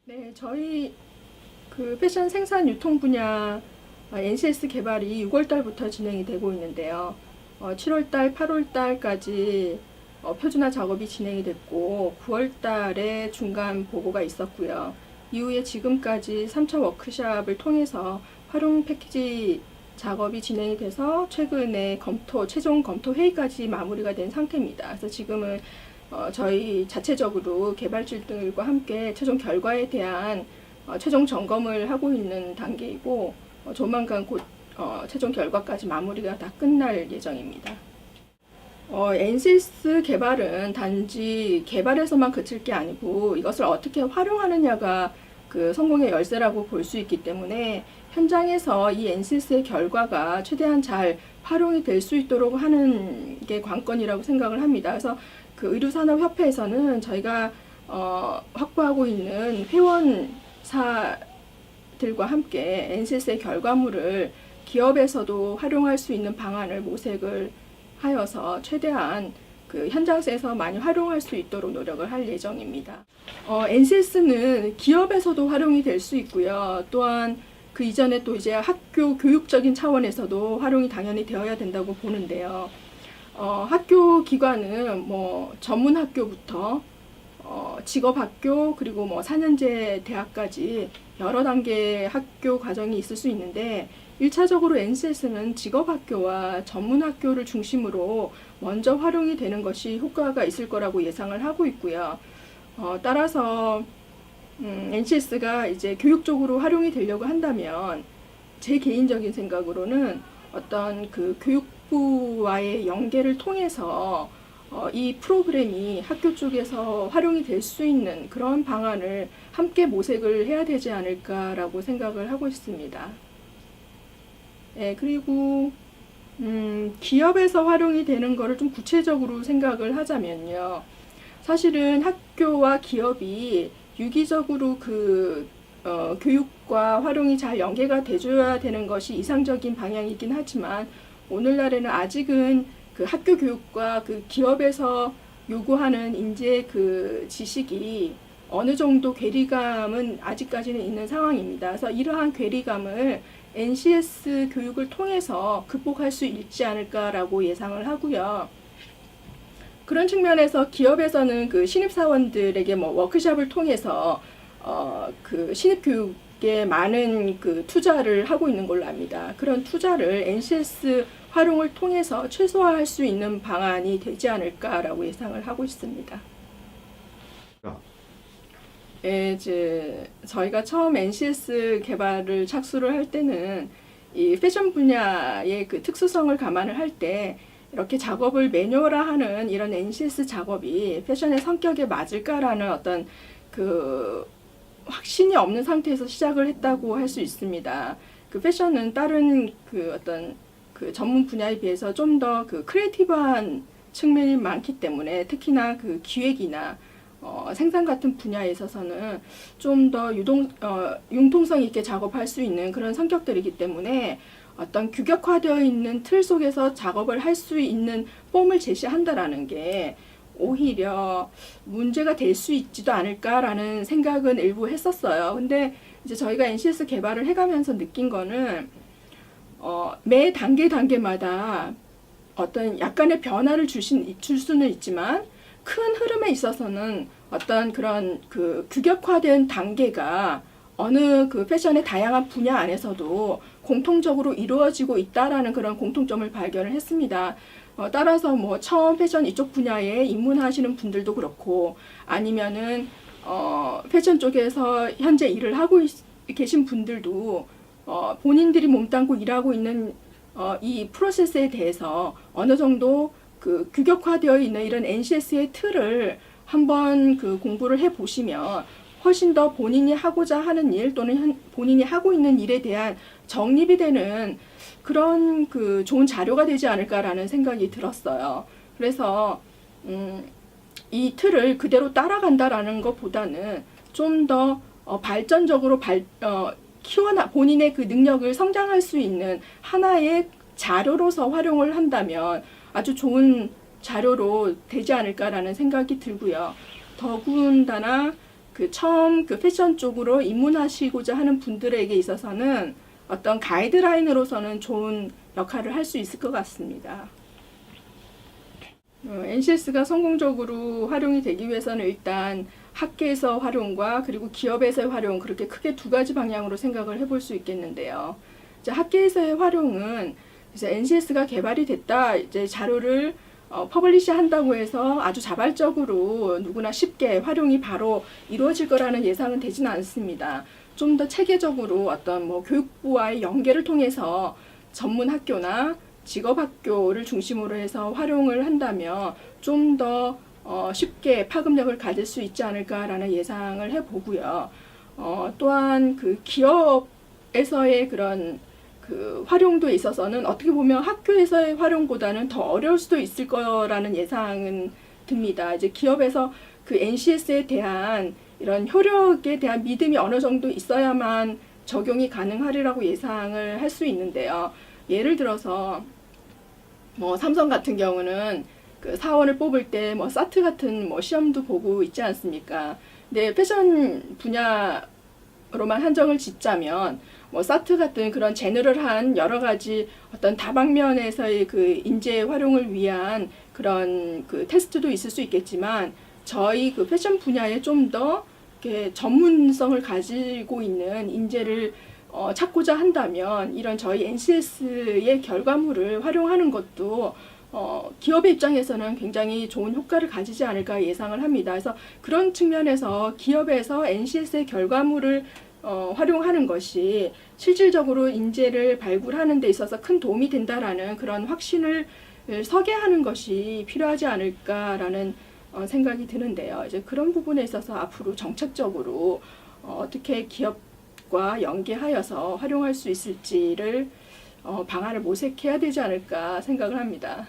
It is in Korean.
네, 저희 그 패션 생산 유통 분야 NCS 개발이 6월 달부터 진행이 되고 있는데요. 7월 달, 8월 달까지 표준화 작업이 진행이 됐고 9월 달에 중간 보고가 있었고요. 이후에 지금까지 3차 워크숍을 통해서 활용 패키지 작업이 진행이 돼서 최근에 최종 검토 회의까지 마무리가 된 상태입니다. 그래서 지금은 저희 자체적으로 개발진들과 함께 최종 결과에 대한 최종 점검을 하고 있는 단계이고 조만간 곧 최종 결과까지 마무리가 다 끝날 예정입니다. NCS 개발은 단지 개발에서만 그칠 게 아니고 이것을 어떻게 활용하느냐가 그 성공의 열쇠라고 볼 수 있기 때문에 현장에서 이 NCS의 결과가 최대한 잘 활용이 될 수 있도록 하는 게 관건이라고 생각을 합니다. 그래서 그 의류산업협회에서는 저희가 확보하고 있는 회원사들과 함께 NCS의 결과물을 기업에서도 활용할 수 있는 방안을 모색을 하여서 최대한 그 현장에서 많이 활용할 수 있도록 노력을 할 예정입니다. NCS는 기업에서도 활용이 될 수 있고요. 또한 그 이전에 또 이제 학교 교육적인 차원에서도 활용이 당연히 되어야 된다고 보는데요. 학교 기관은 뭐 전문 학교부터 직업학교 그리고 뭐 4년제 대학까지 여러 단계의 학교 과정이 있을 수 있는데 1차적으로 NCS는 직업학교와 전문학교를 중심으로 먼저 활용이 되는 것이 효과가 있을 거라고 예상을 하고 있고요. 따라서 NCS가 이제 교육적으로 활용이 되려고 한다면 제 개인적인 생각으로는 어떤 그 교육부와의 연계를 통해서 이 프로그램이 학교 쪽에서 활용이 될 수 있는 그런 방안을 함께 모색을 해야 되지 않을까라고 생각을 하고 있습니다. 네, 그리고 기업에서 활용이 되는 거를 좀 구체적으로 생각을 하자면요. 사실은 학교와 기업이 유기적으로 교육과 활용이 잘 연계가 돼줘야 되는 것이 이상적인 방향이긴 하지만 오늘날에는 아직은 그 학교 교육과 그 기업에서 요구하는 인재 그 지식이 어느 정도 괴리감은 아직까지는 있는 상황입니다. 그래서 이러한 괴리감을 NCS 교육을 통해서 극복할 수 있지 않을까라고 예상을 하고요. 그런 측면에서 기업에서는 그 신입사원들에게 뭐 워크숍을 통해서 그 신입교육에 많은 그 투자를 하고 있는 걸로 압니다. 그런 투자를 NCS 활용을 통해서 최소화할 수 있는 방안이 되지 않을까라고 예상을 하고 있습니다. 예, 이제 저희가 처음 NCS 개발을 착수를 할 때는 이 패션 분야의 그 특수성을 감안을 할 때 이렇게 작업을 매뉴얼화하는 이런 NCS 작업이 패션의 성격에 맞을까라는 어떤 그 확신이 없는 상태에서 시작을 했다고 할 수 있습니다. 그 패션은 다른 그 어떤 그 전문 분야에 비해서 좀 더 그 크리에이티브한 측면이 많기 때문에 특히나 그 기획이나 생산 같은 분야에 있어서는 좀 더 융통성 있게 작업할 수 있는 그런 성격들이기 때문에 어떤 규격화되어 있는 틀 속에서 작업을 할 수 있는 폼을 제시한다라는 게 오히려 문제가 될 수 있지도 않을까라는 생각은 일부 했었어요. 근데 이제 저희가 NCS 개발을 해가면서 느낀 거는 매 단계마다 어떤 약간의 변화를 줄 수는 있지만 큰 흐름에 있어서는 어떤 그런 그 규격화된 단계가 어느 그 패션의 다양한 분야 안에서도 공통적으로 이루어지고 있다라는 그런 공통점을 발견을 했습니다. 따라서 뭐 처음 패션 이쪽 분야에 입문하시는 분들도 그렇고 아니면은 패션 쪽에서 현재 일을 하고 계신 분들도 본인들이 몸담고 일하고 있는 이 프로세스에 대해서 어느 정도 그 규격화되어 있는 이런 NCS의 틀을 한번 그 공부를 해 보시면 훨씬 더 본인이 하고자 하는 일 또는 본인이 하고 있는 일에 대한 정립이 되는 그런 그 좋은 자료가 되지 않을까라는 생각이 들었어요. 그래서 이 틀을 그대로 따라간다라는 것보다는 좀 더 발전적으로 본인의 그 능력을 성장할 수 있는 하나의 자료로서 활용을 한다면 아주 좋은 자료로 되지 않을까라는 생각이 들고요. 더군다나 그 처음 그 패션 쪽으로 입문하시고자 하는 분들에게 있어서는 어떤 가이드라인으로서는 좋은 역할을 할 수 있을 것 같습니다. NCS가 성공적으로 활용이 되기 위해서는 일단 학계에서 활용과 그리고 기업에서의 활용, 그렇게 크게 두 가지 방향으로 생각을 해볼 수 있겠는데요. 이제 학계에서의 활용은 이제 NCS가 개발이 됐다, 이제 자료를 퍼블리시 한다고 해서 아주 자발적으로 누구나 쉽게 활용이 바로 이루어질 거라는 예상은 되지는 않습니다. 좀 더 체계적으로 어떤 뭐 교육부와의 연계를 통해서 전문 학교나 직업학교를 중심으로 해서 활용을 한다면 좀 더 쉽게 파급력을 가질 수 있지 않을까라는 예상을 해보고요. 또한 그 기업에서의 그런 그 활용도에 있어서는 어떻게 보면 학교에서의 활용보다는 더 어려울 수도 있을 거라는 예상은 듭니다. 이제 기업에서 그 NCS에 대한 이런 효력에 대한 믿음이 어느 정도 있어야만 적용이 가능하리라고 예상을 할 수 있는데요. 예를 들어서 뭐 삼성 같은 경우는 그 사원을 뽑을 때 뭐 사트 같은 뭐 시험도 보고 있지 않습니까? 근데 패션 분야로만 한정을 짓자면 뭐 사트 같은 그런 제너럴한 여러 가지 어떤 다방면에서의 그 인재 활용을 위한 그런 그 테스트도 있을 수 있겠지만 저희 그 패션 분야에 좀 더 전문성을 가지고 있는 인재를 찾고자 한다면 이런 저희 NCS의 결과물을 활용하는 것도 기업의 입장에서는 굉장히 좋은 효과를 가지지 않을까 예상을 합니다. 그래서 그런 측면에서 기업에서 NCS의 결과물을 활용하는 것이 실질적으로 인재를 발굴하는 데 있어서 큰 도움이 된다라는 그런 확신을 서게 하는 것이 필요하지 않을까라는 생각이 드는데요. 이제 그런 부분에 있어서 앞으로 정책적으로 어떻게 기업과 연계하여서 활용할 수 있을지를 방안을 모색해야 되지 않을까 생각을 합니다.